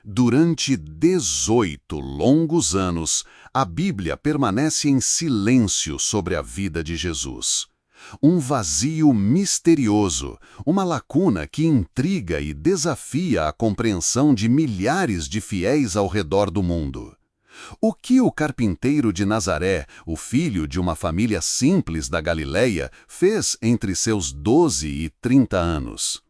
Durante 18 longos anos, a Bíblia permanece em silêncio sobre a vida de Jesus. Um vazio misterioso, uma lacuna que intriga e desafia a compreensão de milhares de fiéis ao redor do mundo. O que o carpinteiro de Nazaré, o filho de uma família simples da Galileia, fez entre seus 12 e 30 anos?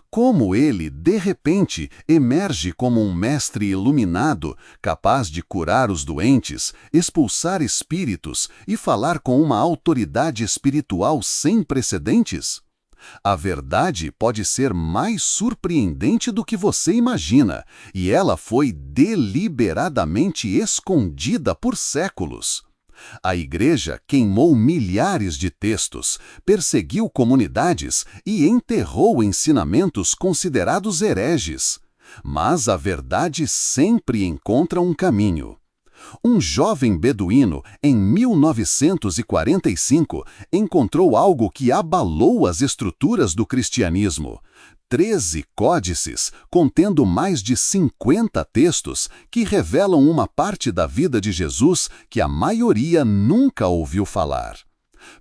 Como ele, de repente, emerge como um mestre iluminado, capaz de curar os doentes, expulsar espíritos e falar com uma autoridade espiritual sem precedentes? A verdade pode ser mais surpreendente do que você imagina, e ela foi deliberadamente escondida por séculos. A Igreja queimou milhares de textos, perseguiu comunidades e enterrou ensinamentos considerados hereges. Mas a verdade sempre encontra um caminho. Um jovem beduíno, em 1945, encontrou algo que abalou as estruturas do cristianismo. 13 códices, contendo mais de 50 textos, que revelam uma parte da vida de Jesus que a maioria nunca ouviu falar.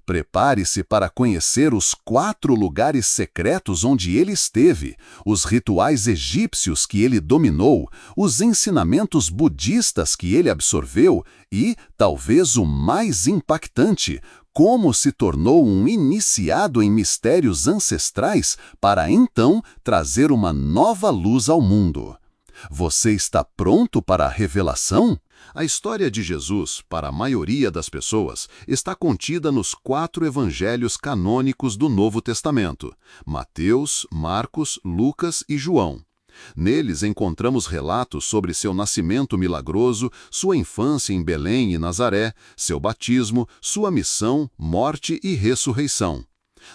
Prepare-se para conhecer os 4 lugares secretos onde ele esteve, os rituais egípcios que ele dominou, os ensinamentos budistas que ele absorveu e, talvez o mais impactante, como se tornou um iniciado em mistérios ancestrais para então trazer uma nova luz ao mundo. Você está pronto para a revelação? A história de Jesus, para a maioria das pessoas, está contida nos 4 evangelhos canônicos do Novo Testamento: Mateus, Marcos, Lucas e João. Neles encontramos relatos sobre seu nascimento milagroso, sua infância em Belém e Nazaré, seu batismo, sua missão, morte e ressurreição.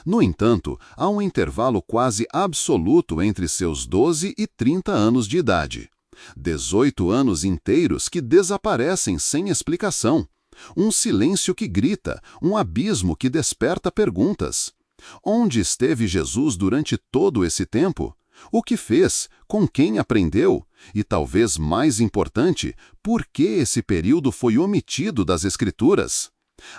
No entanto, há um intervalo quase absoluto entre seus 12 e 30 anos de idade. 18 anos inteiros que desaparecem sem explicação. Um silêncio que grita, um abismo que desperta perguntas. Onde esteve Jesus durante todo esse tempo? O que fez? Com quem aprendeu? E talvez mais importante, por que esse período foi omitido das Escrituras?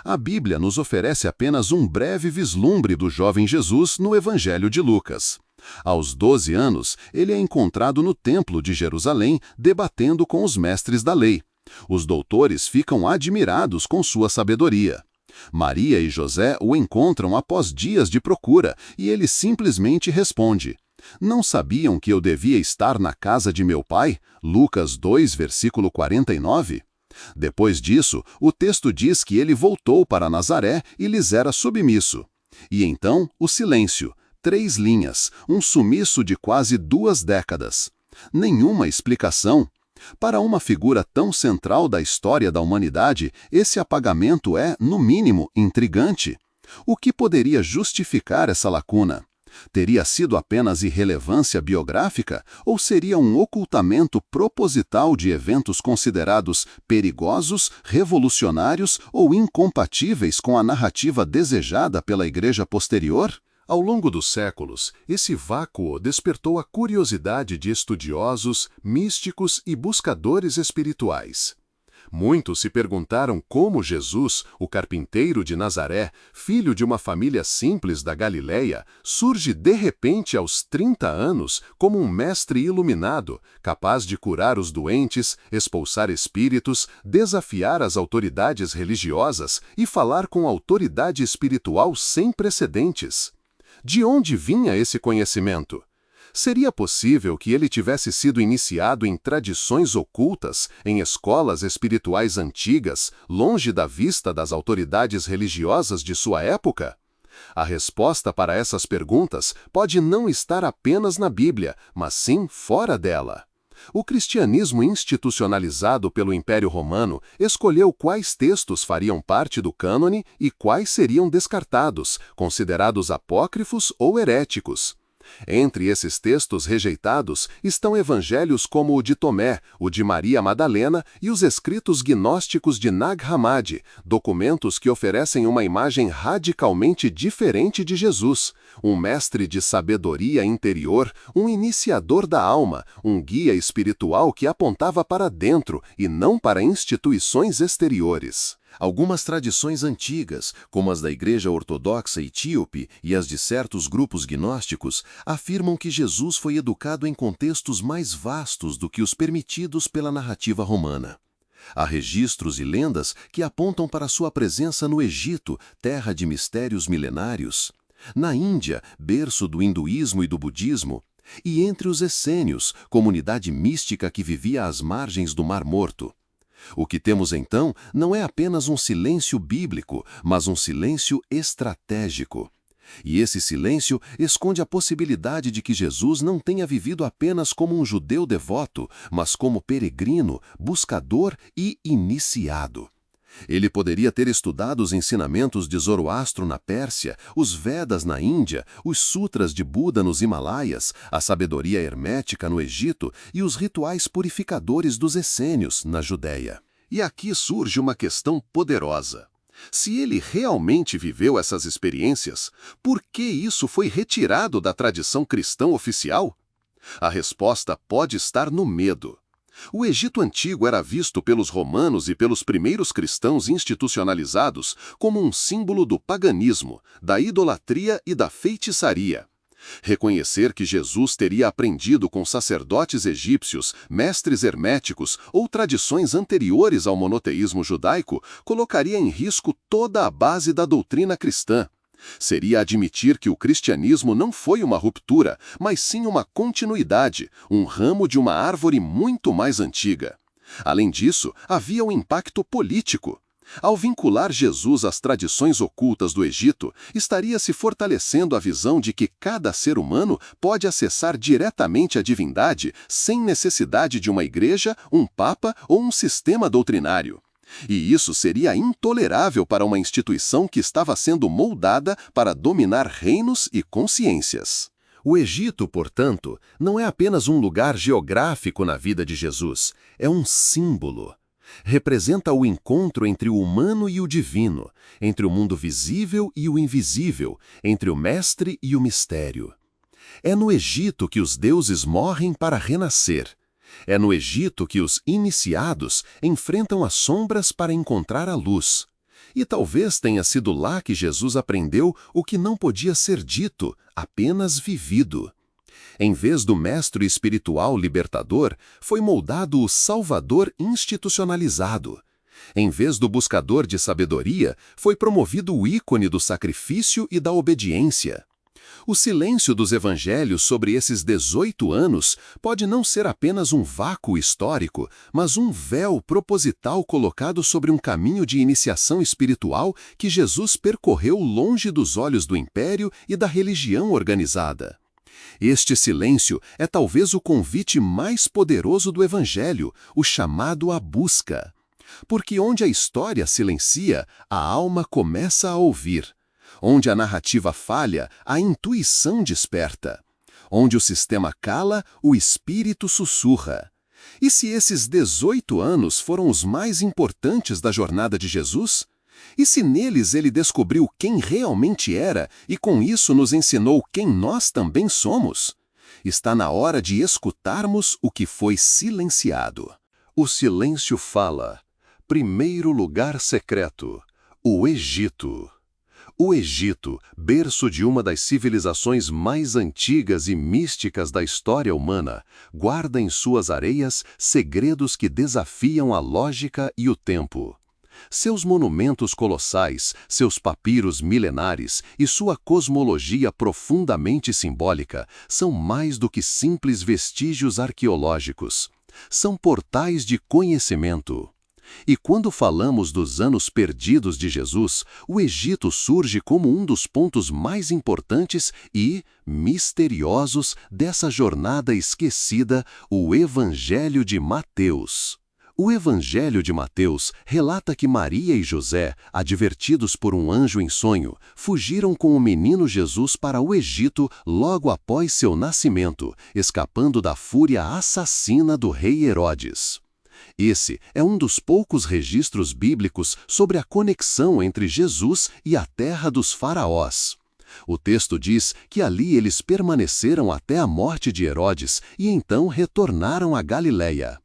A Bíblia nos oferece apenas um breve vislumbre do jovem Jesus no Evangelho de Lucas. Aos 12 anos, ele é encontrado no Templo de Jerusalém, debatendo com os mestres da lei. Os doutores ficam admirados com sua sabedoria. Maria e José o encontram após dias de procura, e ele simplesmente responde: "Não sabiam que eu devia estar na casa de meu pai?" Lucas 2, versículo 49. Depois disso, o texto diz que ele voltou para Nazaré e lhes era submisso. E então, o silêncio. 3 linhas, um sumiço de quase 2 décadas. Nenhuma explicação. Para uma figura tão central da história da humanidade, esse apagamento é, no mínimo, intrigante. O que poderia justificar essa lacuna? Teria sido apenas irrelevância biográfica ou seria um ocultamento proposital de eventos considerados perigosos, revolucionários ou incompatíveis com a narrativa desejada pela Igreja posterior? Ao longo dos séculos, esse vácuo despertou a curiosidade de estudiosos, místicos e buscadores espirituais. Muitos se perguntaram como Jesus, o carpinteiro de Nazaré, filho de uma família simples da Galileia, surge de repente aos 30 anos como um mestre iluminado, capaz de curar os doentes, expulsar espíritos, desafiar as autoridades religiosas e falar com autoridade espiritual sem precedentes. De onde vinha esse conhecimento? Seria possível que ele tivesse sido iniciado em tradições ocultas, em escolas espirituais antigas, longe da vista das autoridades religiosas de sua época? A resposta para essas perguntas pode não estar apenas na Bíblia, mas sim fora dela. O cristianismo institucionalizado pelo Império Romano escolheu quais textos fariam parte do cânone e quais seriam descartados, considerados apócrifos ou heréticos. Entre esses textos rejeitados estão evangelhos como o de Tomé, o de Maria Madalena e os escritos gnósticos de Nag Hammadi, documentos que oferecem uma imagem radicalmente diferente de Jesus, um mestre de sabedoria interior, um iniciador da alma, um guia espiritual que apontava para dentro e não para instituições exteriores. Algumas tradições antigas, como as da Igreja Ortodoxa Etíope e as de certos grupos gnósticos, afirmam que Jesus foi educado em contextos mais vastos do que os permitidos pela narrativa romana. Há registros e lendas que apontam para sua presença no Egito, terra de mistérios milenários, na Índia, berço do hinduísmo e do budismo, e entre os essênios, comunidade mística que vivia às margens do Mar Morto. O que temos então não é apenas um silêncio bíblico, mas um silêncio estratégico. E esse silêncio esconde a possibilidade de que Jesus não tenha vivido apenas como um judeu devoto, mas como peregrino, buscador e iniciado. Ele poderia ter estudado os ensinamentos de Zoroastro na Pérsia, os Vedas na Índia, os Sutras de Buda nos Himalaias, a sabedoria hermética no Egito e os rituais purificadores dos essênios na Judéia. E aqui surge uma questão poderosa. Se ele realmente viveu essas experiências, por que isso foi retirado da tradição cristã oficial? A resposta pode estar no medo. O Egito Antigo era visto pelos romanos e pelos primeiros cristãos institucionalizados como um símbolo do paganismo, da idolatria e da feitiçaria. Reconhecer que Jesus teria aprendido com sacerdotes egípcios, mestres herméticos ou tradições anteriores ao monoteísmo judaico colocaria em risco toda a base da doutrina cristã. Seria admitir que o cristianismo não foi uma ruptura, mas sim uma continuidade, um ramo de uma árvore muito mais antiga. Além disso, havia um impacto político. Ao vincular Jesus às tradições ocultas do Egito, estaria se fortalecendo a visão de que cada ser humano pode acessar diretamente a divindade sem necessidade de uma igreja, um papa ou um sistema doutrinário. E isso seria intolerável para uma instituição que estava sendo moldada para dominar reinos e consciências. O Egito, portanto, não é apenas um lugar geográfico na vida de Jesus, é um símbolo. Representa o encontro entre o humano e o divino, entre o mundo visível e o invisível, entre o mestre e o mistério. É no Egito que os deuses morrem para renascer. É no Egito que os iniciados enfrentam as sombras para encontrar a luz. E talvez tenha sido lá que Jesus aprendeu o que não podia ser dito, apenas vivido. Em vez do mestre espiritual libertador, foi moldado o salvador institucionalizado. Em vez do buscador de sabedoria, foi promovido o ícone do sacrifício e da obediência. O silêncio dos evangelhos sobre esses 18 anos pode não ser apenas um vácuo histórico, mas um véu proposital colocado sobre um caminho de iniciação espiritual que Jesus percorreu longe dos olhos do império e da religião organizada. Este silêncio é talvez o convite mais poderoso do Evangelho, o chamado à busca. Porque onde a história silencia, a alma começa a ouvir. Onde a narrativa falha, a intuição desperta. Onde o sistema cala, o espírito sussurra. E se esses 18 anos foram os mais importantes da jornada de Jesus? E se neles ele descobriu quem realmente era e com isso nos ensinou quem nós também somos? Está na hora de escutarmos o que foi silenciado. O silêncio fala. Primeiro lugar secreto. O Egito. O Egito, berço de uma das civilizações mais antigas e místicas da história humana, guarda em suas areias segredos que desafiam a lógica e o tempo. Seus monumentos colossais, seus papiros milenares e sua cosmologia profundamente simbólica são mais do que simples vestígios arqueológicos. São portais de conhecimento. E quando falamos dos anos perdidos de Jesus, o Egito surge como um dos pontos mais importantes e misteriosos dessa jornada esquecida, o Evangelho de Mateus. O Evangelho de Mateus relata que Maria e José, advertidos por um anjo em sonho, fugiram com o menino Jesus para o Egito logo após seu nascimento, escapando da fúria assassina do rei Herodes. Esse é um dos poucos registros bíblicos sobre a conexão entre Jesus e a terra dos faraós. O texto diz que ali eles permaneceram até a morte de Herodes e então retornaram a Galiléia.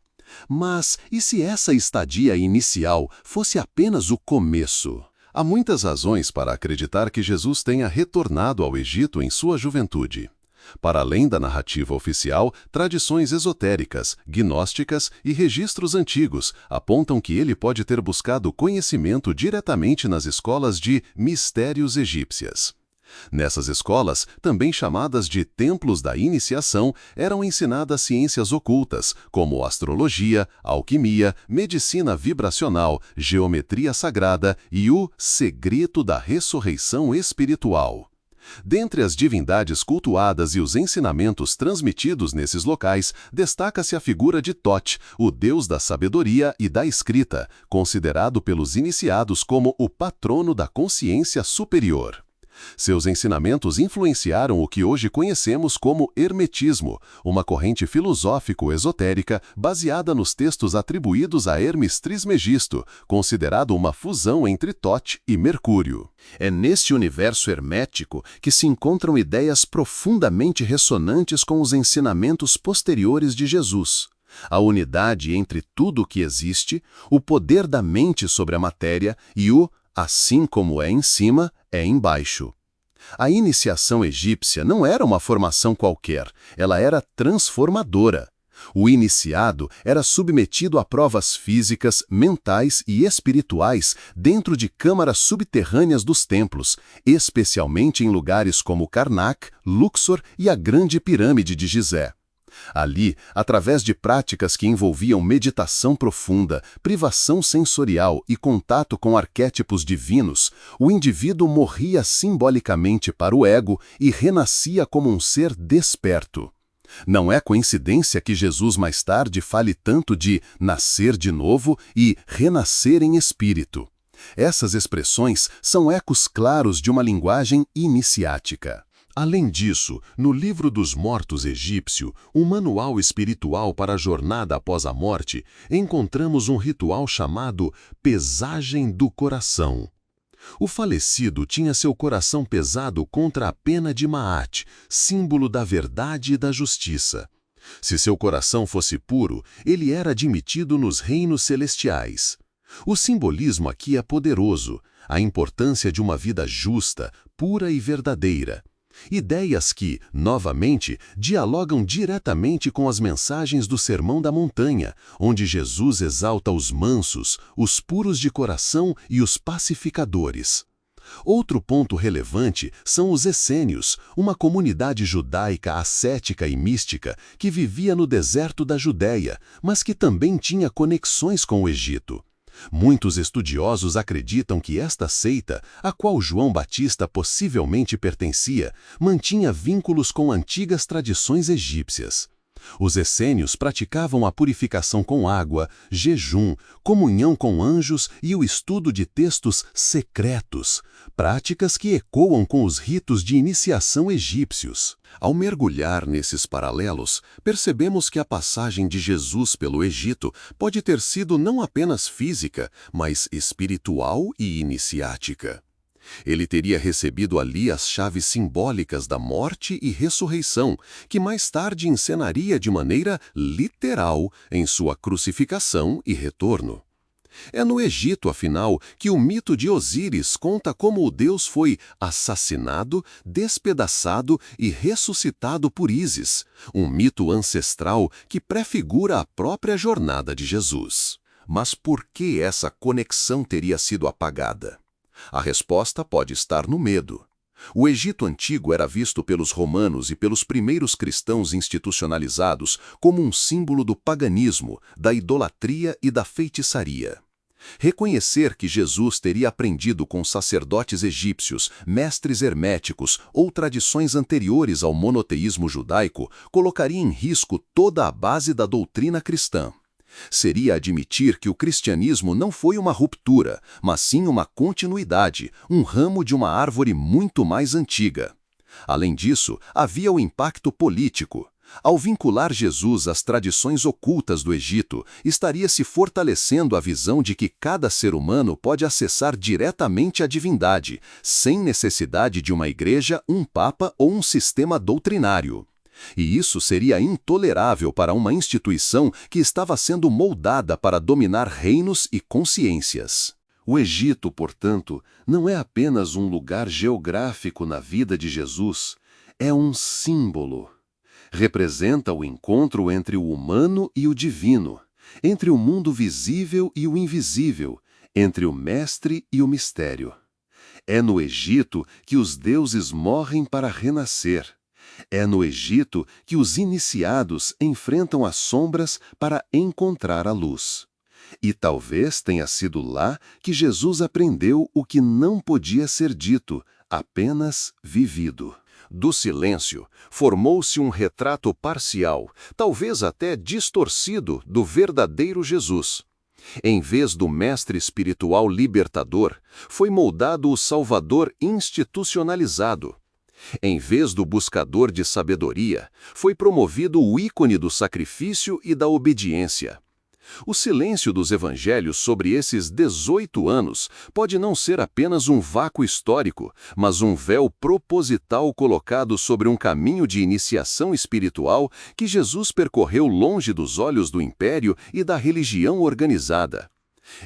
Mas e se essa estadia inicial fosse apenas o começo? Há muitas razões para acreditar que Jesus tenha retornado ao Egito em sua juventude. Para além da narrativa oficial, tradições esotéricas, gnósticas e registros antigos apontam que ele pode ter buscado conhecimento diretamente nas escolas de mistérios egípcias. Nessas escolas, também chamadas de templos da iniciação, eram ensinadas ciências ocultas, como astrologia, alquimia, medicina vibracional, geometria sagrada e o segredo da ressurreição espiritual. Dentre as divindades cultuadas e os ensinamentos transmitidos nesses locais, destaca-se a figura de Thoth, o deus da sabedoria e da escrita, considerado pelos iniciados como o patrono da consciência superior. Seus ensinamentos influenciaram o que hoje conhecemos como hermetismo, uma corrente filosófico-esotérica baseada nos textos atribuídos a Hermes Trismegisto, considerado uma fusão entre Thoth e Mercúrio. É neste universo hermético que se encontram ideias profundamente ressonantes com os ensinamentos posteriores de Jesus. A unidade entre tudo o que existe, o poder da mente sobre a matéria e o assim como é em cima, é embaixo. A iniciação egípcia não era uma formação qualquer, ela era transformadora. O iniciado era submetido a provas físicas, mentais e espirituais dentro de câmaras subterrâneas dos templos, especialmente em lugares como Karnak, Luxor e a Grande Pirâmide de Gizé. Ali, através de práticas que envolviam meditação profunda, privação sensorial e contato com arquétipos divinos, o indivíduo morria simbolicamente para o ego e renascia como um ser desperto. Não é coincidência que Jesus mais tarde fale tanto de nascer de novo e renascer em espírito. Essas expressões são ecos claros de uma linguagem iniciática. Além disso, no Livro dos Mortos egípcio, um manual espiritual para a jornada após a morte, encontramos um ritual chamado pesagem do coração. O falecido tinha seu coração pesado contra a pena de Maat, símbolo da verdade e da justiça. Se seu coração fosse puro, ele era admitido nos reinos celestiais. O simbolismo aqui é poderoso, a importância de uma vida justa, pura e verdadeira. Ideias que, novamente, dialogam diretamente com as mensagens do Sermão da Montanha, onde Jesus exalta os mansos, os puros de coração e os pacificadores. Outro ponto relevante são os essênios, uma comunidade judaica ascética e mística que vivia no deserto da Judéia, mas que também tinha conexões com o Egito. Muitos estudiosos acreditam que esta seita, a qual João Batista possivelmente pertencia, mantinha vínculos com antigas tradições egípcias. Os essênios praticavam a purificação com água, jejum, comunhão com anjos e o estudo de textos secretos, práticas que ecoam com os ritos de iniciação egípcios. Ao mergulhar nesses paralelos, percebemos que a passagem de Jesus pelo Egito pode ter sido não apenas física, mas espiritual e iniciática. Ele teria recebido ali as chaves simbólicas da morte e ressurreição, que mais tarde encenaria de maneira literal em sua crucificação e retorno. É no Egito, afinal, que o mito de Osíris conta como o deus foi assassinado, despedaçado e ressuscitado por Ísis, um mito ancestral que prefigura a própria jornada de Jesus. Mas por que essa conexão teria sido apagada? A resposta pode estar no medo. O Egito Antigo era visto pelos romanos e pelos primeiros cristãos institucionalizados como um símbolo do paganismo, da idolatria e da feitiçaria. Reconhecer que Jesus teria aprendido com sacerdotes egípcios, mestres herméticos ou tradições anteriores ao monoteísmo judaico colocaria em risco toda a base da doutrina cristã. Seria admitir que o cristianismo não foi uma ruptura, mas sim uma continuidade, um ramo de uma árvore muito mais antiga. Além disso, havia o impacto político. Ao vincular Jesus às tradições ocultas do Egito, estaria se fortalecendo a visão de que cada ser humano pode acessar diretamente a divindade, sem necessidade de uma igreja, um papa ou um sistema doutrinário. E isso seria intolerável para uma instituição que estava sendo moldada para dominar reinos e consciências. O Egito, portanto, não é apenas um lugar geográfico na vida de Jesus, é um símbolo. Representa o encontro entre o humano e o divino, entre o mundo visível e o invisível, entre o mestre e o mistério. É no Egito que os deuses morrem para renascer. É no Egito que os iniciados enfrentam as sombras para encontrar a luz. E talvez tenha sido lá que Jesus aprendeu o que não podia ser dito, apenas vivido. Do silêncio, formou-se um retrato parcial, talvez até distorcido, do verdadeiro Jesus. Em vez do mestre espiritual libertador, foi moldado o Salvador institucionalizado. Em vez do buscador de sabedoria, foi promovido o ícone do sacrifício e da obediência. O silêncio dos evangelhos sobre esses 18 anos pode não ser apenas um vácuo histórico, mas um véu proposital colocado sobre um caminho de iniciação espiritual que Jesus percorreu longe dos olhos do império e da religião organizada.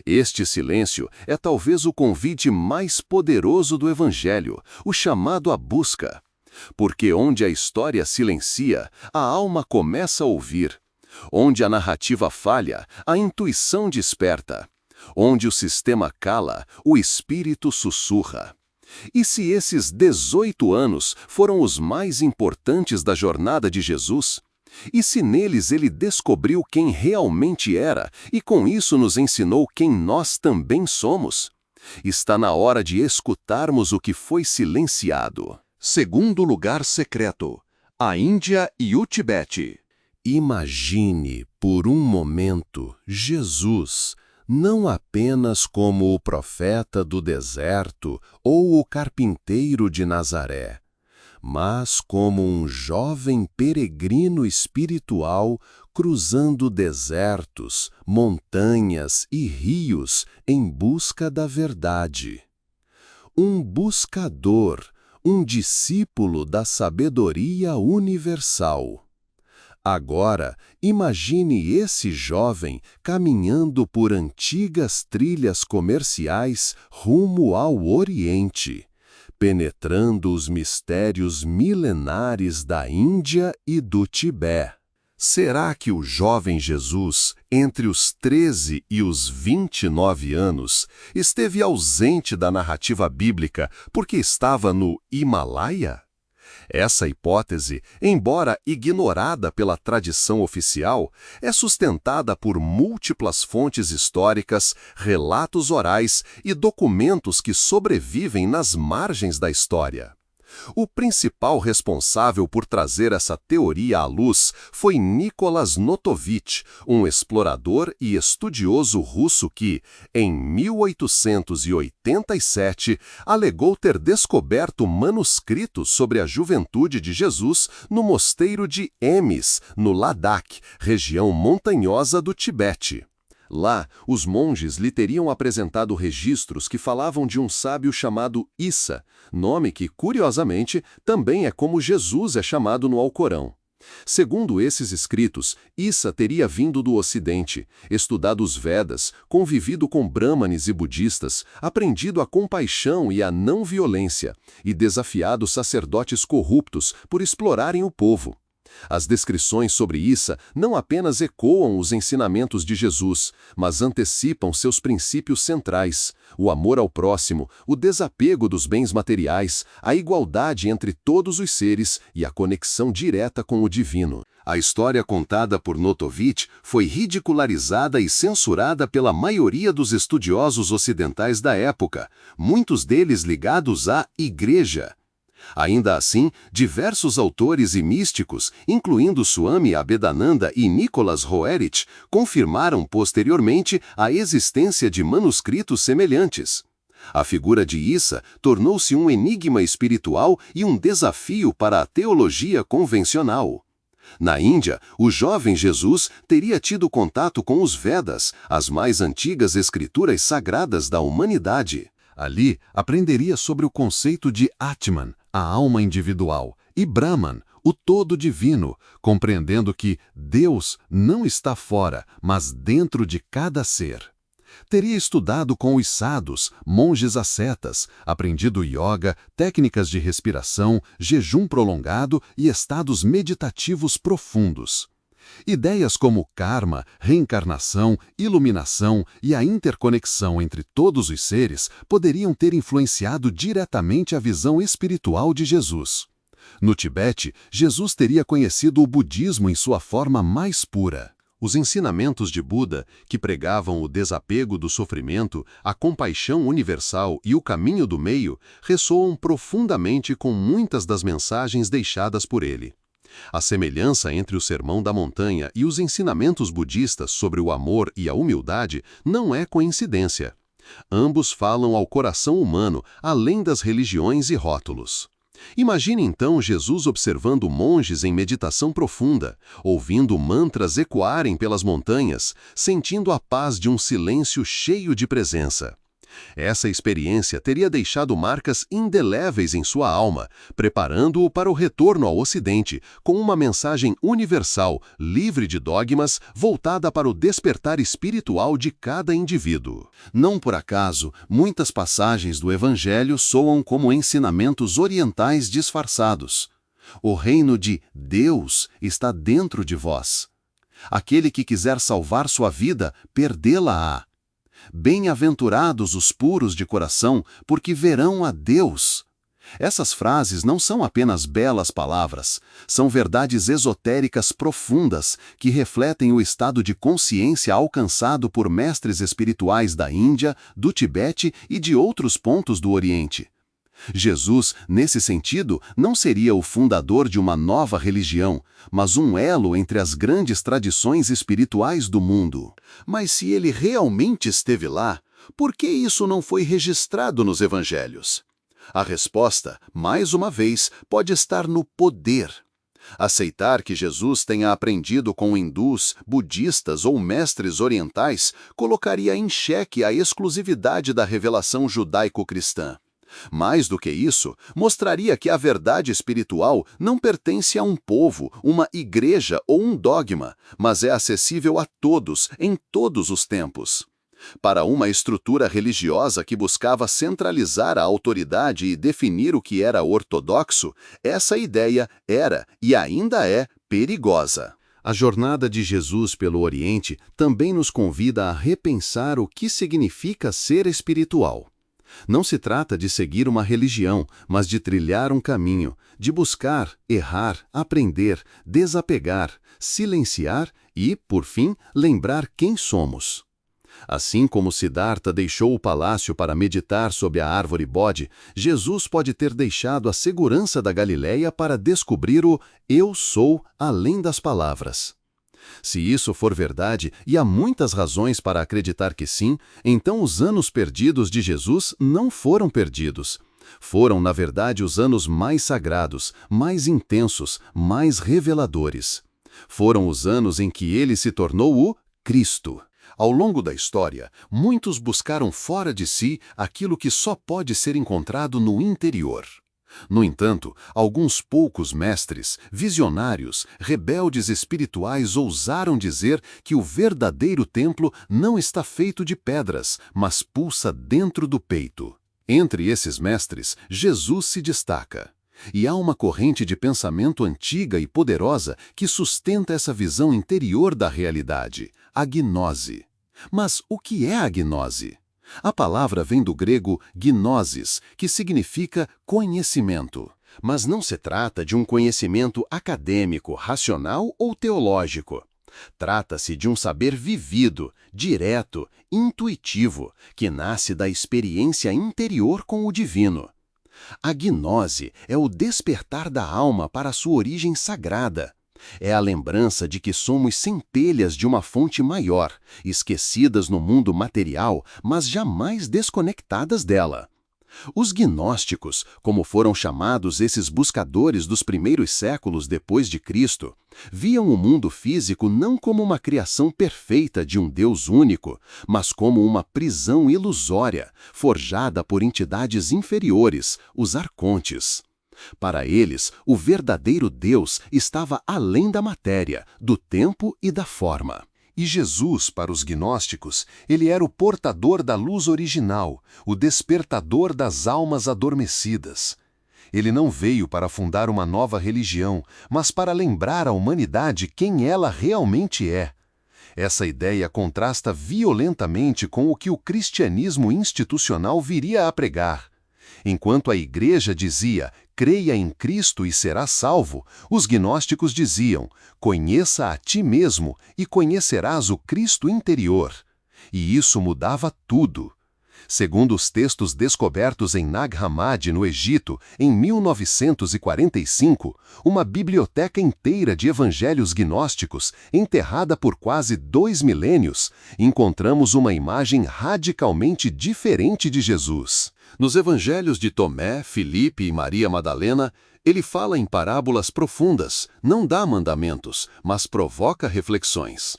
Este silêncio é talvez o convite mais poderoso do Evangelho, o chamado à busca. Porque onde a história silencia, a alma começa a ouvir. Onde a narrativa falha, a intuição desperta. Onde o sistema cala, o espírito sussurra. E se esses 18 anos foram os mais importantes da jornada de Jesus? E se neles ele descobriu quem realmente era e com isso nos ensinou quem nós também somos? Está na hora de escutarmos o que foi silenciado. Segundo lugar secreto: a Índia e o Tibete. Imagine, por um momento, Jesus não apenas como o profeta do deserto ou o carpinteiro de Nazaré, mas como um jovem peregrino espiritual cruzando desertos, montanhas e rios em busca da verdade. Um buscador, um discípulo da sabedoria universal. Agora, imagine esse jovem caminhando por antigas trilhas comerciais rumo ao Oriente, penetrando os mistérios milenares da Índia e do Tibete. Será que o jovem Jesus, entre os 13 e os 29 anos, esteve ausente da narrativa bíblica porque estava no Himalaia? Essa hipótese, embora ignorada pela tradição oficial, é sustentada por múltiplas fontes históricas, relatos orais e documentos que sobrevivem nas margens da história. O principal responsável por trazer essa teoria à luz foi Nicholas Notovitch, um explorador e estudioso russo que, em 1887, alegou ter descoberto manuscritos sobre a juventude de Jesus no mosteiro de Emis, no Ladakh, região montanhosa do Tibete. Lá, os monges lhe teriam apresentado registros que falavam de um sábio chamado Issa, nome que, curiosamente, também é como Jesus é chamado no Alcorão. Segundo esses escritos, Issa teria vindo do Ocidente, estudado os Vedas, convivido com brahmanes e budistas, aprendido a compaixão e a não violência, e desafiado sacerdotes corruptos por explorarem o povo. As descrições sobre Issa não apenas ecoam os ensinamentos de Jesus, mas antecipam seus princípios centrais: o amor ao próximo, o desapego dos bens materiais, a igualdade entre todos os seres e a conexão direta com o divino. A história contada por Notovitch foi ridicularizada e censurada pela maioria dos estudiosos ocidentais da época, muitos deles ligados à Igreja. Ainda assim, diversos autores e místicos, incluindo Swami Abhedananda e Nicholas Roerich, confirmaram posteriormente a existência de manuscritos semelhantes. A figura de Issa tornou-se um enigma espiritual e um desafio para a teologia convencional. Na Índia, o jovem Jesus teria tido contato com os Vedas, as mais antigas escrituras sagradas da humanidade. Ali, aprenderia sobre o conceito de Atman, a alma individual, e Brahman, o todo divino, compreendendo que Deus não está fora, mas dentro de cada ser. Teria estudado com os sadhus, monges ascetas, aprendido yoga, técnicas de respiração, jejum prolongado e estados meditativos profundos. Ideias como karma, reencarnação, iluminação e a interconexão entre todos os seres poderiam ter influenciado diretamente a visão espiritual de Jesus. No Tibete, Jesus teria conhecido o budismo em sua forma mais pura. Os ensinamentos de Buda, que pregavam o desapego do sofrimento, a compaixão universal e o caminho do meio, ressoam profundamente com muitas das mensagens deixadas por ele. A semelhança entre o Sermão da Montanha e os ensinamentos budistas sobre o amor e a humildade não é coincidência. Ambos falam ao coração humano, além das religiões e rótulos. Imagine então Jesus observando monges em meditação profunda, ouvindo mantras ecoarem pelas montanhas, sentindo a paz de um silêncio cheio de presença. Essa experiência teria deixado marcas indeléveis em sua alma, preparando-o para o retorno ao Ocidente, com uma mensagem universal, livre de dogmas, voltada para o despertar espiritual de cada indivíduo. Não por acaso, muitas passagens do Evangelho soam como ensinamentos orientais disfarçados. O reino de Deus está dentro de vós. Aquele que quiser salvar sua vida, perdê-la-á. Bem-aventurados os puros de coração, porque verão a Deus. Essas frases não são apenas belas palavras, são verdades esotéricas profundas que refletem o estado de consciência alcançado por mestres espirituais da Índia, do Tibete e de outros pontos do Oriente. Jesus, nesse sentido, não seria o fundador de uma nova religião, mas um elo entre as grandes tradições espirituais do mundo. Mas se ele realmente esteve lá, por que isso não foi registrado nos evangelhos? A resposta, mais uma vez, pode estar no poder. Aceitar que Jesus tenha aprendido com hindus, budistas ou mestres orientais colocaria em xeque a exclusividade da revelação judaico-cristã. Mais do que isso, mostraria que a verdade espiritual não pertence a um povo, uma igreja ou um dogma, mas é acessível a todos, em todos os tempos. Para uma estrutura religiosa que buscava centralizar a autoridade e definir o que era ortodoxo, essa ideia era e ainda é perigosa. A jornada de Jesus pelo Oriente também nos convida a repensar o que significa ser espiritual. Não se trata de seguir uma religião, mas de trilhar um caminho, de buscar, errar, aprender, desapegar, silenciar e, por fim, lembrar quem somos. Assim como Siddhartha deixou o palácio para meditar sob a árvore bode, Jesus pode ter deixado a segurança da Galileia para descobrir o Eu sou além das palavras. Se isso for verdade, e há muitas razões para acreditar que sim, então os anos perdidos de Jesus não foram perdidos. Foram, na verdade, os anos mais sagrados, mais intensos, mais reveladores. Foram os anos em que ele se tornou o Cristo. Ao longo da história, muitos buscaram fora de si aquilo que só pode ser encontrado no interior. No entanto, alguns poucos mestres, visionários, rebeldes espirituais ousaram dizer que o verdadeiro templo não está feito de pedras, mas pulsa dentro do peito. Entre esses mestres, Jesus se destaca. E há uma corrente de pensamento antiga e poderosa que sustenta essa visão interior da realidade, a gnose. Mas o que é a gnose? A palavra vem do grego gnosis, que significa conhecimento. Mas não se trata de um conhecimento acadêmico, racional ou teológico. Trata-se de um saber vivido, direto, intuitivo, que nasce da experiência interior com o divino. A gnose é o despertar da alma para a sua origem sagrada. É a lembrança de que somos centelhas de uma fonte maior, esquecidas no mundo material, mas jamais desconectadas dela. Os gnósticos, como foram chamados esses buscadores dos primeiros séculos depois de Cristo, viam o mundo físico não como uma criação perfeita de um Deus único, mas como uma prisão ilusória, forjada por entidades inferiores, os arcontes. Para eles, o verdadeiro Deus estava além da matéria, do tempo e da forma. E Jesus, para os gnósticos, ele era o portador da luz original, o despertador das almas adormecidas. Ele não veio para fundar uma nova religião, mas para lembrar à humanidade quem ela realmente é. Essa ideia contrasta violentamente com o que o cristianismo institucional viria a pregar. Enquanto a Igreja dizia, creia em Cristo e será salvo, os gnósticos diziam, conheça a ti mesmo e conhecerás o Cristo interior. E isso mudava tudo. Segundo os textos descobertos em Nag Hammadi, no Egito, em 1945, uma biblioteca inteira de evangelhos gnósticos, enterrada por quase 2 milênios, encontramos uma imagem radicalmente diferente de Jesus. Nos evangelhos de Tomé, Filipe e Maria Madalena, ele fala em parábolas profundas, não dá mandamentos, mas provoca reflexões.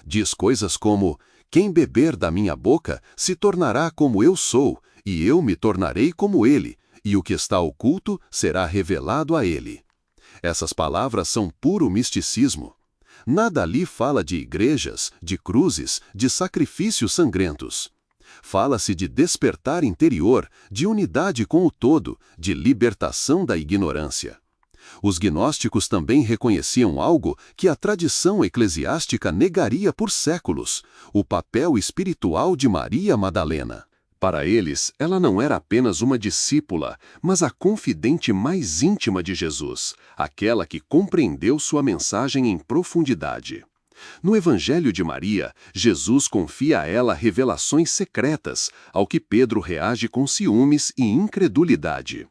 Diz coisas como: quem beber da minha boca se tornará como eu sou, e eu me tornarei como ele, e o que está oculto será revelado a ele. Essas palavras são puro misticismo. Nada ali fala de igrejas, de cruzes, de sacrifícios sangrentos. Fala-se de despertar interior, de unidade com o todo, de libertação da ignorância. Os gnósticos também reconheciam algo que a tradição eclesiástica negaria por séculos: o papel espiritual de Maria Madalena. Para eles, ela não era apenas uma discípula, mas a confidente mais íntima de Jesus, aquela que compreendeu sua mensagem em profundidade. No Evangelho de Maria, Jesus confia a ela revelações secretas, ao que Pedro reage com ciúmes e incredulidade.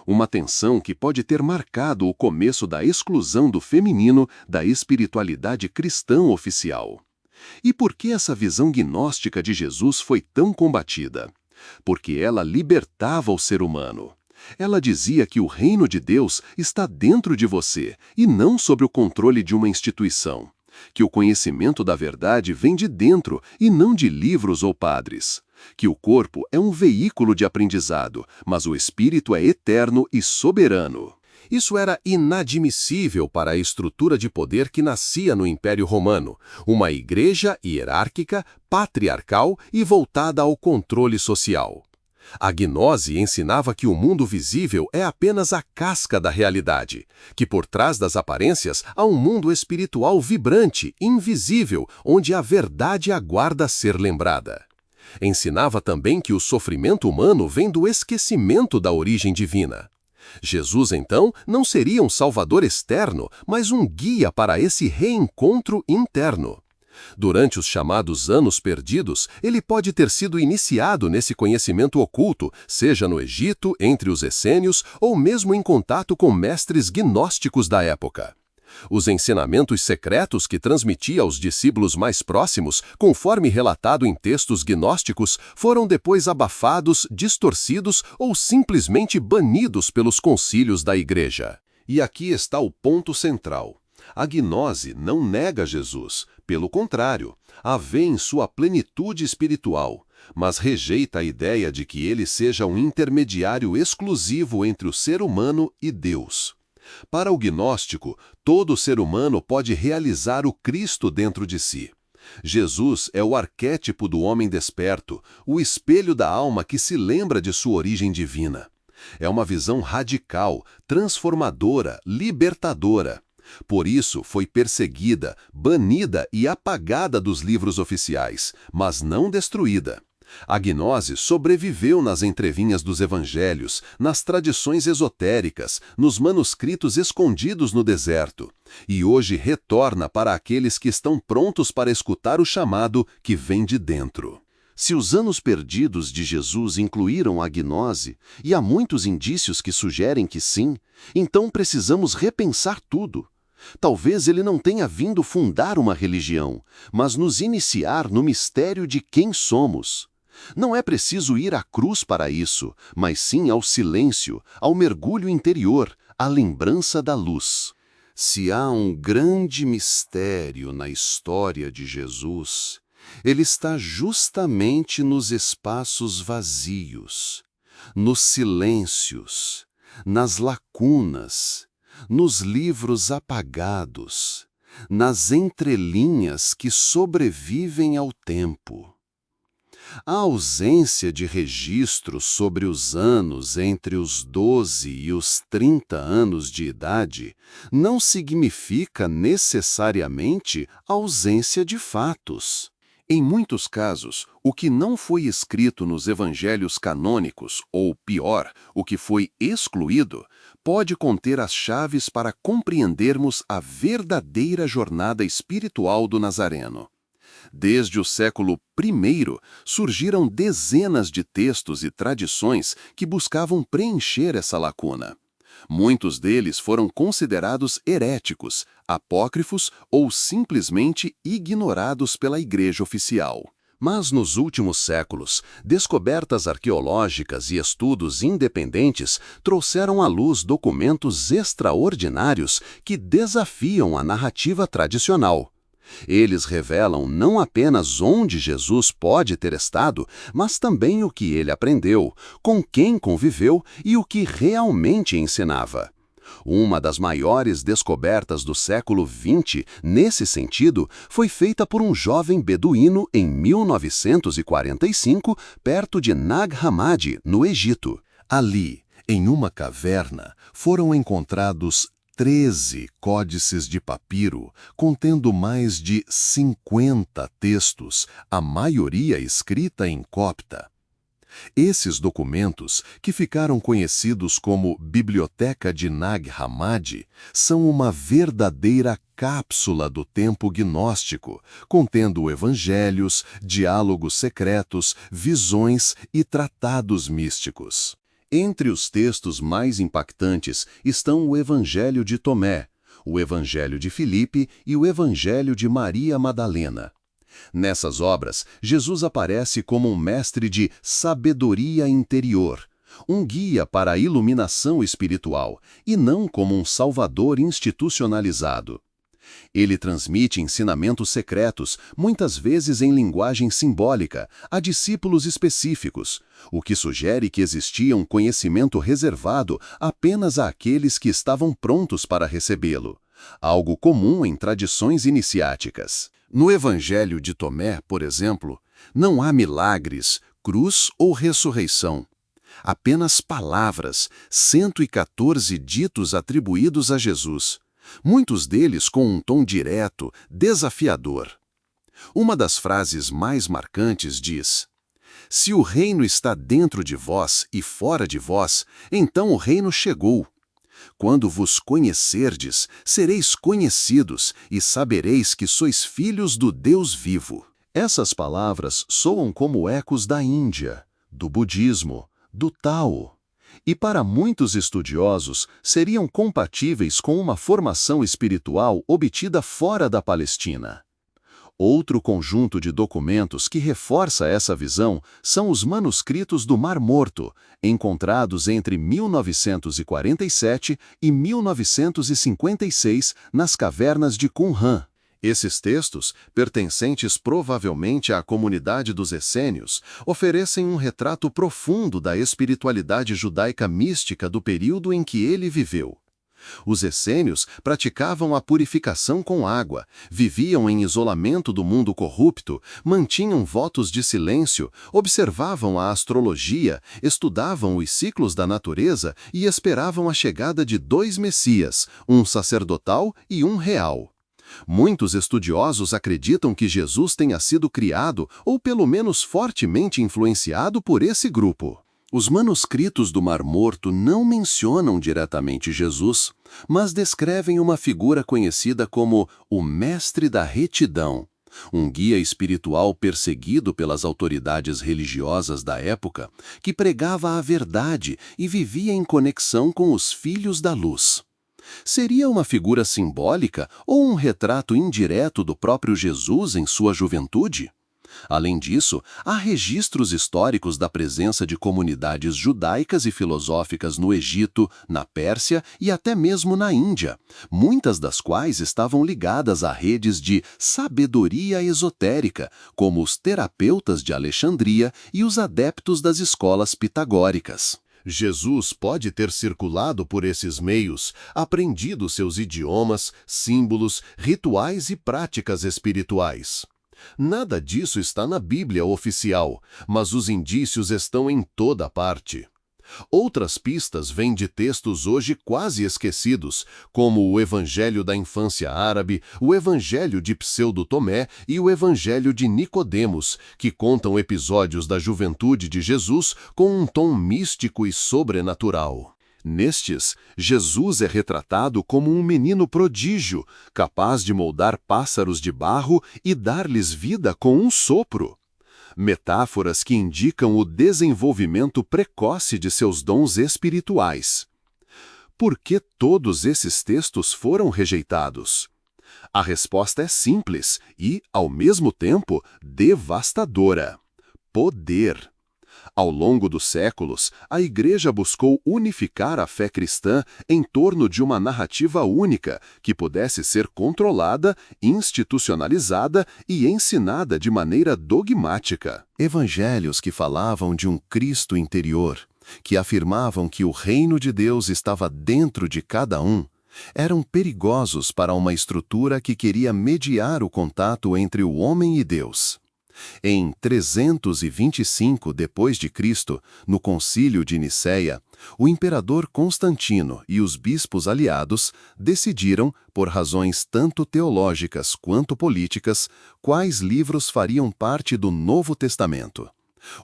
Uma tensão que pode ter marcado o começo da exclusão do feminino da espiritualidade cristã oficial. E por que essa visão gnóstica de Jesus foi tão combatida? Porque ela libertava o ser humano. Ela dizia que o reino de Deus está dentro de você e não sob o controle de uma instituição. Que o conhecimento da verdade vem de dentro e não de livros ou padres. Que o corpo é um veículo de aprendizado, mas o espírito é eterno e soberano. Isso era inadmissível para a estrutura de poder que nascia no Império Romano, uma igreja hierárquica, patriarcal e voltada ao controle social. A gnose ensinava que o mundo visível é apenas a casca da realidade, que por trás das aparências há um mundo espiritual vibrante, invisível, onde a verdade aguarda ser lembrada. Ensinava também que o sofrimento humano vem do esquecimento da origem divina. Jesus, então, não seria um salvador externo, mas um guia para esse reencontro interno. Durante os chamados anos perdidos, ele pode ter sido iniciado nesse conhecimento oculto, seja no Egito, entre os essênios, ou mesmo em contato com mestres gnósticos da época. Os ensinamentos secretos que transmitia aos discípulos mais próximos, conforme relatado em textos gnósticos, foram depois abafados, distorcidos ou simplesmente banidos pelos concílios da Igreja. E aqui está o ponto central. A gnose não nega Jesus, pelo contrário, a vê em sua plenitude espiritual, mas rejeita a ideia de que ele seja um intermediário exclusivo entre o ser humano e Deus. Para o gnóstico, todo ser humano pode realizar o Cristo dentro de si. Jesus é o arquétipo do homem desperto, o espelho da alma que se lembra de sua origem divina. É uma visão radical, transformadora, libertadora. Por isso foi perseguida, banida e apagada dos livros oficiais, mas não destruída. A gnose sobreviveu nas entrelinhas dos evangelhos, nas tradições esotéricas, nos manuscritos escondidos no deserto, e hoje retorna para aqueles que estão prontos para escutar o chamado que vem de dentro. Se os anos perdidos de Jesus incluíram a gnose, e há muitos indícios que sugerem que sim, então precisamos repensar tudo. Talvez ele não tenha vindo fundar uma religião, mas nos iniciar no mistério de quem somos. Não é preciso ir à cruz para isso, mas sim ao silêncio, ao mergulho interior, à lembrança da luz. Se há um grande mistério na história de Jesus, ele está justamente nos espaços vazios, nos silêncios, nas lacunas, nos livros apagados, nas entrelinhas que sobrevivem ao tempo. A ausência de registro sobre os anos entre os 12 e os 30 anos de idade não significa necessariamente ausência de fatos. Em muitos casos, o que não foi escrito nos evangelhos canônicos, ou pior, o que foi excluído, pode conter as chaves para compreendermos a verdadeira jornada espiritual do Nazareno. Desde o século I, surgiram dezenas de textos e tradições que buscavam preencher essa lacuna. Muitos deles foram considerados heréticos, apócrifos ou simplesmente ignorados pela Igreja oficial. Mas nos últimos séculos, descobertas arqueológicas e estudos independentes trouxeram à luz documentos extraordinários que desafiam a narrativa tradicional. Eles revelam não apenas onde Jesus pode ter estado, mas também o que ele aprendeu, com quem conviveu e o que realmente ensinava. Uma das maiores descobertas do século XX, nesse sentido, foi feita por um jovem beduíno em 1945, perto de Nag Hammadi, no Egito. Ali, em uma caverna, foram encontrados 13 códices de papiro, contendo mais de 50 textos, a maioria escrita em copta. Esses documentos, que ficaram conhecidos como Biblioteca de Nag Hammadi, são uma verdadeira cápsula do tempo gnóstico, contendo evangelhos, diálogos secretos, visões e tratados místicos. Entre os textos mais impactantes estão o Evangelho de Tomé, o Evangelho de Filipe e o Evangelho de Maria Madalena. Nessas obras, Jesus aparece como um mestre de sabedoria interior, um guia para a iluminação espiritual, e não como um salvador institucionalizado. Ele transmite ensinamentos secretos, muitas vezes em linguagem simbólica, a discípulos específicos, o que sugere que existia um conhecimento reservado apenas àqueles que estavam prontos para recebê-lo, algo comum em tradições iniciáticas. No Evangelho de Tomé, por exemplo, não há milagres, cruz ou ressurreição. Apenas palavras, 114 ditos atribuídos a Jesus, muitos deles com um tom direto, desafiador. Uma das frases mais marcantes diz: "Se o reino está dentro de vós e fora de vós, então o reino chegou. Quando vos conhecerdes, sereis conhecidos e sabereis que sois filhos do Deus vivo." Essas palavras soam como ecos da Índia, do budismo, do Tao. E para muitos estudiosos, seriam compatíveis com uma formação espiritual obtida fora da Palestina. Outro conjunto de documentos que reforça essa visão são os manuscritos do Mar Morto, encontrados entre 1947 e 1956 nas cavernas de Qumran. Esses textos, pertencentes provavelmente à comunidade dos essênios, oferecem um retrato profundo da espiritualidade judaica mística do período em que ele viveu. Os essênios praticavam a purificação com água, viviam em isolamento do mundo corrupto, mantinham votos de silêncio, observavam a astrologia, estudavam os ciclos da natureza e esperavam a chegada de 2 Messias, um sacerdotal e um real. Muitos estudiosos acreditam que Jesus tenha sido criado ou pelo menos fortemente influenciado por esse grupo. Os manuscritos do Mar Morto não mencionam diretamente Jesus, mas descrevem uma figura conhecida como o Mestre da Retidão, um guia espiritual perseguido pelas autoridades religiosas da época, que pregava a verdade e vivia em conexão com os filhos da luz. Seria uma figura simbólica ou um retrato indireto do próprio Jesus em sua juventude? Além disso, há registros históricos da presença de comunidades judaicas e filosóficas no Egito, na Pérsia e até mesmo na Índia, muitas das quais estavam ligadas a redes de sabedoria esotérica, como os terapeutas de Alexandria e os adeptos das escolas pitagóricas. Jesus pode ter circulado por esses meios, aprendido seus idiomas, símbolos, rituais e práticas espirituais. Nada disso está na Bíblia oficial, mas os indícios estão em toda parte. Outras pistas vêm de textos hoje quase esquecidos, como o Evangelho da Infância Árabe, o Evangelho de Pseudo-Tomé e o Evangelho de Nicodemos, que contam episódios da juventude de Jesus com um tom místico e sobrenatural. Nestes, Jesus é retratado como um menino prodígio, capaz de moldar pássaros de barro e dar-lhes vida com um sopro. Metáforas que indicam o desenvolvimento precoce de seus dons espirituais. Por que todos esses textos foram rejeitados? A resposta é simples e, ao mesmo tempo, devastadora: poder. Ao longo dos séculos, a Igreja buscou unificar a fé cristã em torno de uma narrativa única que pudesse ser controlada, institucionalizada e ensinada de maneira dogmática. Evangelhos que falavam de um Cristo interior, que afirmavam que o reino de Deus estava dentro de cada um, eram perigosos para uma estrutura que queria mediar o contato entre o homem e Deus. Em 325 d.C., no Concílio de Nicéia, o imperador Constantino e os bispos aliados decidiram, por razões tanto teológicas quanto políticas, quais livros fariam parte do Novo Testamento.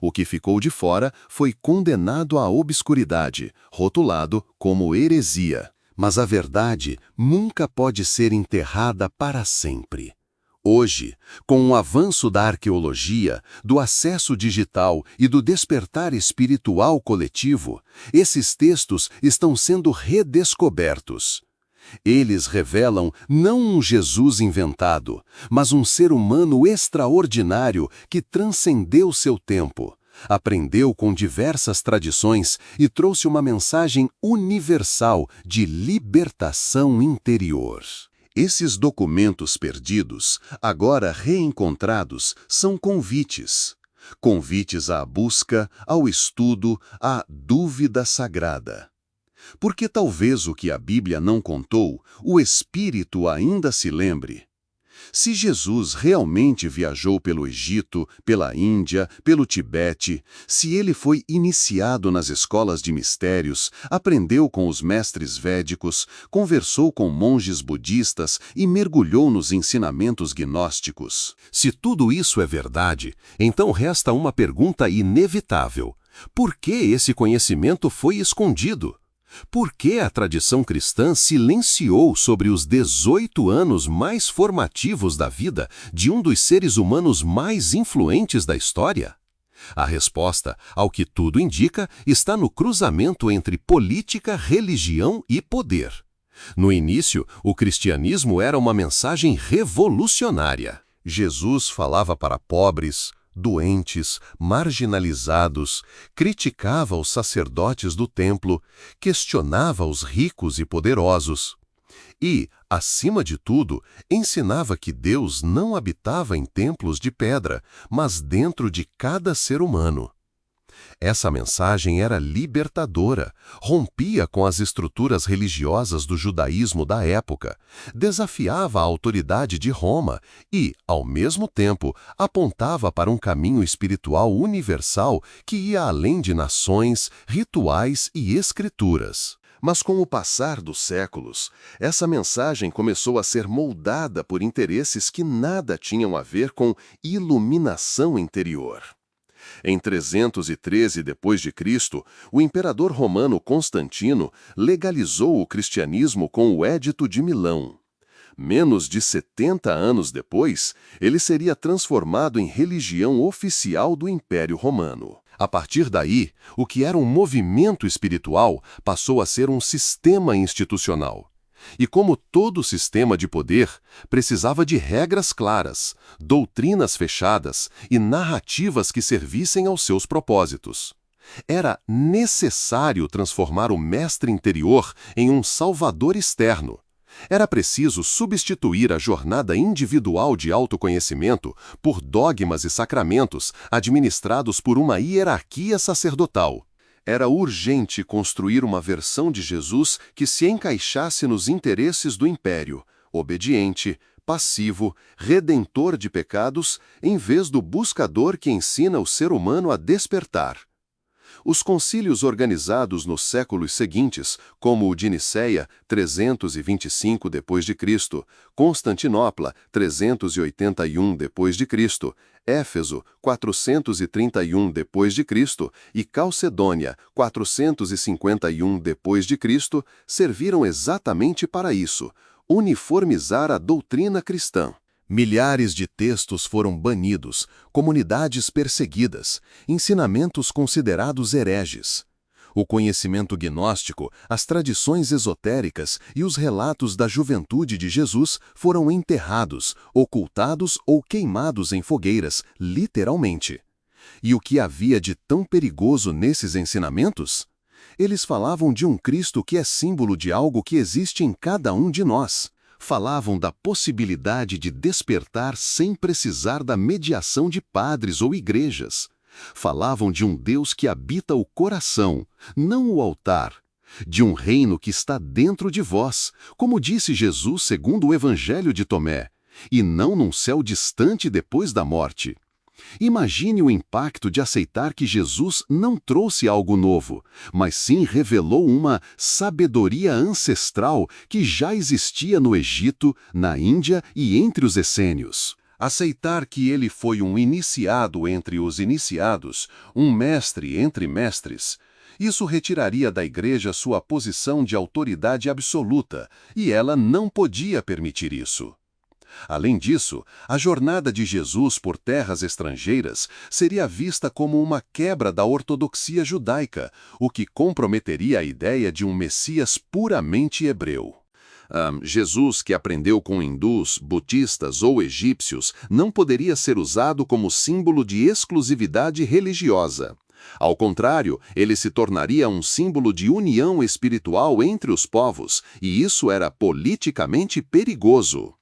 O que ficou de fora foi condenado à obscuridade, rotulado como heresia. Mas a verdade nunca pode ser enterrada para sempre. Hoje, com o avanço da arqueologia, do acesso digital e do despertar espiritual coletivo, esses textos estão sendo redescobertos. Eles revelam não um Jesus inventado, mas um ser humano extraordinário que transcendeu seu tempo, aprendeu com diversas tradições e trouxe uma mensagem universal de libertação interior. Esses documentos perdidos, agora reencontrados, são convites. Convites à busca, ao estudo, à dúvida sagrada. Porque talvez o que a Bíblia não contou, o Espírito ainda se lembre. Se Jesus realmente viajou pelo Egito, pela Índia, pelo Tibete, se ele foi iniciado nas escolas de mistérios, aprendeu com os mestres védicos, conversou com monges budistas e mergulhou nos ensinamentos gnósticos. Se tudo isso é verdade, então resta uma pergunta inevitável: por que esse conhecimento foi escondido? Por que a tradição cristã silenciou sobre os 18 anos mais formativos da vida de um dos seres humanos mais influentes da história? A resposta, ao que tudo indica, está no cruzamento entre política, religião e poder. No início, o cristianismo era uma mensagem revolucionária. Jesus falava para pobres, doentes, marginalizados, criticava os sacerdotes do templo, questionava os ricos e poderosos. E, acima de tudo, ensinava que Deus não habitava em templos de pedra, mas dentro de cada ser humano. Essa mensagem era libertadora, rompia com as estruturas religiosas do judaísmo da época, desafiava a autoridade de Roma e, ao mesmo tempo, apontava para um caminho espiritual universal que ia além de nações, rituais e escrituras. Mas com o passar dos séculos, essa mensagem começou a ser moldada por interesses que nada tinham a ver com iluminação interior. Em 313 d.C., o imperador romano Constantino legalizou o cristianismo com o Édito de Milão. Menos de 70 anos depois, ele seria transformado em religião oficial do Império Romano. A partir daí, o que era um movimento espiritual passou a ser um sistema institucional. E como todo sistema de poder, precisava de regras claras, doutrinas fechadas e narrativas que servissem aos seus propósitos. Era necessário transformar o mestre interior em um salvador externo. Era preciso substituir a jornada individual de autoconhecimento por dogmas e sacramentos administrados por uma hierarquia sacerdotal. Era urgente construir uma versão de Jesus que se encaixasse nos interesses do império, obediente, passivo, redentor de pecados, em vez do buscador que ensina o ser humano a despertar. Os concílios organizados nos séculos seguintes, como o de Nicéia, 325 d.C., Constantinopla, 381 d.C., Éfeso, 431 d.C. e Calcedônia, 451 d.C., serviram exatamente para isso, uniformizar a doutrina cristã. Milhares de textos foram banidos, comunidades perseguidas, ensinamentos considerados hereges. O conhecimento gnóstico, as tradições esotéricas e os relatos da juventude de Jesus foram enterrados, ocultados ou queimados em fogueiras, literalmente. E o que havia de tão perigoso nesses ensinamentos? Eles falavam de um Cristo que é símbolo de algo que existe em cada um de nós. Falavam da possibilidade de despertar sem precisar da mediação de padres ou igrejas. Falavam de um Deus que habita o coração, não o altar. De um reino que está dentro de vós, como disse Jesus segundo o Evangelho de Tomé, e não num céu distante depois da morte. Imagine o impacto de aceitar que Jesus não trouxe algo novo, mas sim revelou uma sabedoria ancestral que já existia no Egito, na Índia e entre os essênios. Aceitar que ele foi um iniciado entre os iniciados, um mestre entre mestres. Isso retiraria da Igreja sua posição de autoridade absoluta, e ela não podia permitir isso. Além disso, a jornada de Jesus por terras estrangeiras seria vista como uma quebra da ortodoxia judaica, o que comprometeria a ideia de um Messias puramente hebreu. Jesus, que aprendeu com hindus, budistas ou egípcios, não poderia ser usado como símbolo de exclusividade religiosa. Ao contrário, ele se tornaria um símbolo de união espiritual entre os povos, e isso era politicamente perigoso.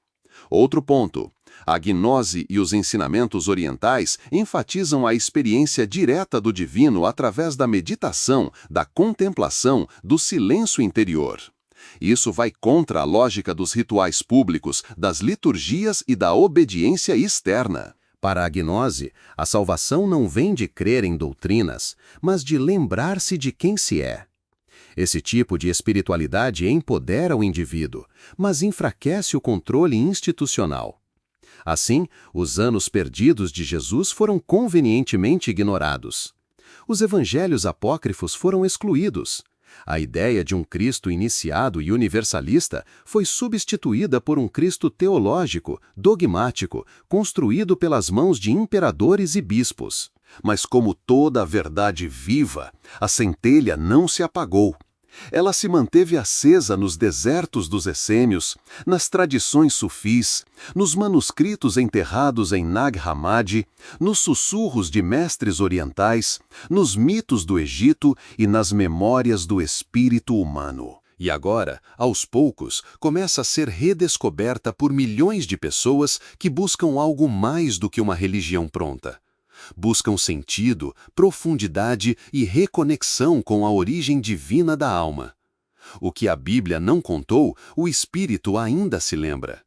Outro ponto. A gnose e os ensinamentos orientais enfatizam a experiência direta do divino através da meditação, da contemplação, do silêncio interior. Isso vai contra a lógica dos rituais públicos, das liturgias e da obediência externa. Para a gnose, a salvação não vem de crer em doutrinas, mas de lembrar-se de quem se é. Esse tipo de espiritualidade empodera o indivíduo, mas enfraquece o controle institucional. Assim, os anos perdidos de Jesus foram convenientemente ignorados. Os evangelhos apócrifos foram excluídos. A ideia de um Cristo iniciado e universalista foi substituída por um Cristo teológico, dogmático, construído pelas mãos de imperadores e bispos. Mas como toda a verdade viva, a centelha não se apagou. Ela se manteve acesa nos desertos dos essênios, nas tradições sufis, nos manuscritos enterrados em Nag Hammadi, nos sussurros de mestres orientais, nos mitos do Egito e nas memórias do espírito humano. E agora, aos poucos, começa a ser redescoberta por milhões de pessoas que buscam algo mais do que uma religião pronta. Buscam sentido, profundidade e reconexão com a origem divina da alma. O que a Bíblia não contou, o Espírito ainda se lembra.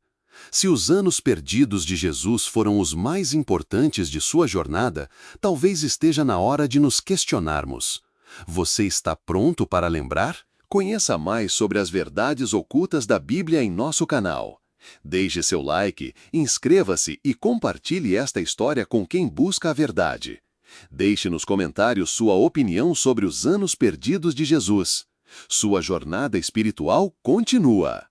Se os anos perdidos de Jesus foram os mais importantes de sua jornada, talvez esteja na hora de nos questionarmos. Você está pronto para lembrar? Conheça mais sobre as verdades ocultas da Bíblia em nosso canal. Deixe seu like, inscreva-se e compartilhe esta história com quem busca a verdade. Deixe nos comentários sua opinião sobre os anos perdidos de Jesus. Sua jornada espiritual continua.